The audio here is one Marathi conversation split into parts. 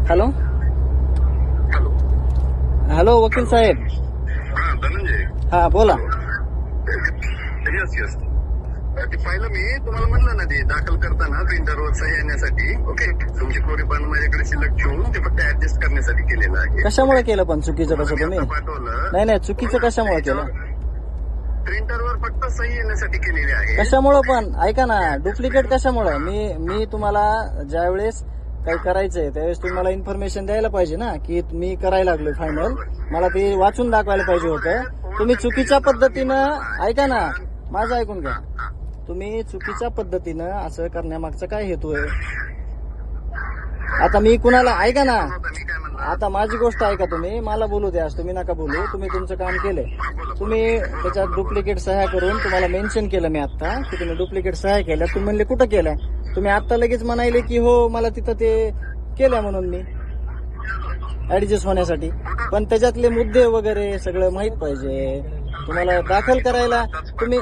Hello hello. हॅलो वकील साहेब. हा धनंजय. हा बोला. Yes yes. ते पाहिलं मी तुम्हाला म्हणलं ना ते दाखल करताना प्रिंटरवर सही येण्यासाठी. ओके, तुमची कोरी पण माझ्याकडे शिल्लक ठेवून ते फक्त ऍडजस्ट करण्यासाठी केलेलं आहे. कशामुळे केलं पण चुकीचं कसं तुम्ही? पाठवलं. नाही चुकीचं कशामुळे केलं? प्रिंटरवर फक्त सही येण्यासाठी केलेली आहे. कशामुळं पण ऐका ना, डुप्लिकेट कशामुळं? मी तुम्हाला ज्यावेळेस काही करायचंय त्यावेळेस तुम्ही मला इन्फॉर्मेशन द्यायला पाहिजे ना, की मी करायला लागलोय फायनल. मला ते वाचून दाखवायला पाहिजे होतं. तुम्ही चुकीच्या पद्धतीनं ऐका ना, माझं ऐकून घ्या. तुम्ही चुकीच्या पद्धतीनं असं करण्यामागचा काय हेतू आहे? आता मी कुणाला ऐका ना, आता माझी गोष्ट ऐका, तुम्ही मला बोलू द्या. तुम्ही नका बोलू. तुम्ही तुमचं काम केलंय. तुम्ही त्याच्यात डुप्लिकेट सह्या करून तुम्हाला मेन्शन केलं मी आता की तुम्ही डुप्लिकेट सह्या केल्या. तुम्ही म्हणले कुठं केल्या? तुम्ही आता लगेच म्हणाले की हो मला तिथं ते केल्या म्हणून मी ऍडजस्ट होण्यासाठी. पण त्याच्यातले मुद्दे वगैरे सगळं माहित पाहिजे तुम्हाला. दाखल करायला तुम्ही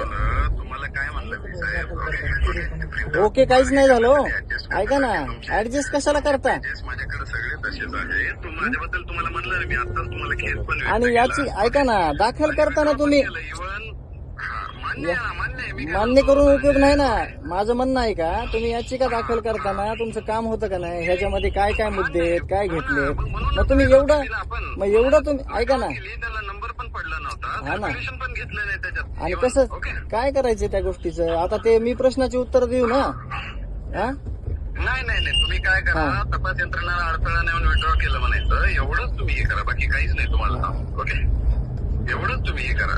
ओके काहीच नाही झालं हो. ऐका ना, ऍडजस्ट कशाला करता? माझ्याकडे सगळे तसेच आहे. माझ्याबद्दल तुम्हाला म्हणलं मी आताच तुम्हाला केस पण आणि याची ऐका ना, दाखल करताना तुम्ही मान्य करून उपयोग नाही ना. माझं म्हणणं आहे का, तुम्ही याचिका दाखल करताना तुमचं काम होतं का नाही? ह्याच्यामध्ये काय काय मुद्दे आहेत, काय घेतले? मग तुम्ही एवढं तुम्ही ऐका ना. नंबर पण पडला नव्हता. हा ना. पण घेतलं नाही त्याच्यात. आणि कसं काय करायचं त्या गोष्टीचं? आता ते मी प्रश्नाची उत्तर देऊ ना. हा नाही तुम्ही काय करा, तपास यंत्रणाला अडथळा नेऊन विड्रॉ केलं म्हणायचं. एवढंच तुम्ही हे करा, बाकी काहीच नाही तुम्हाला. ओके, एवढंच तुम्ही हे करा.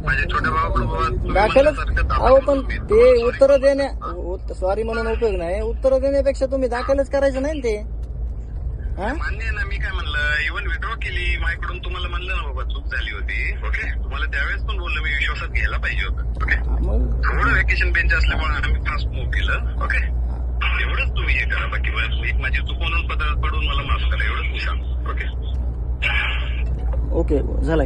माझ्या छोट्या भावाकडे दाखलच अहो, पण ते उत्तर देण्या सॉरी म्हणून उपयोग नाही. उत्तर देण्यापेक्षा तुम्ही दाखलच करायचं नाही ते. मान्य आहे ना. मी काय म्हणलं, इव्हन विड्रॉ केली माझ्याकडून. तुम्हाला म्हणलं ना बाबा चूक झाली होती. ओके, तुम्हाला त्यावेळेस पण बोललो मी, विश्वासात घ्यायला पाहिजे होतं. ओके, थोडं व्हॅकेशन बेंच असल्यामुळे आम्ही फास्ट मूव्ह केलं. ओके, एवढंच तुम्ही हे करा, बाकी एक माझी चूक म्हणून पडून मला माफ करा. एवढंच मी सांगतो. ओके ओके झाला.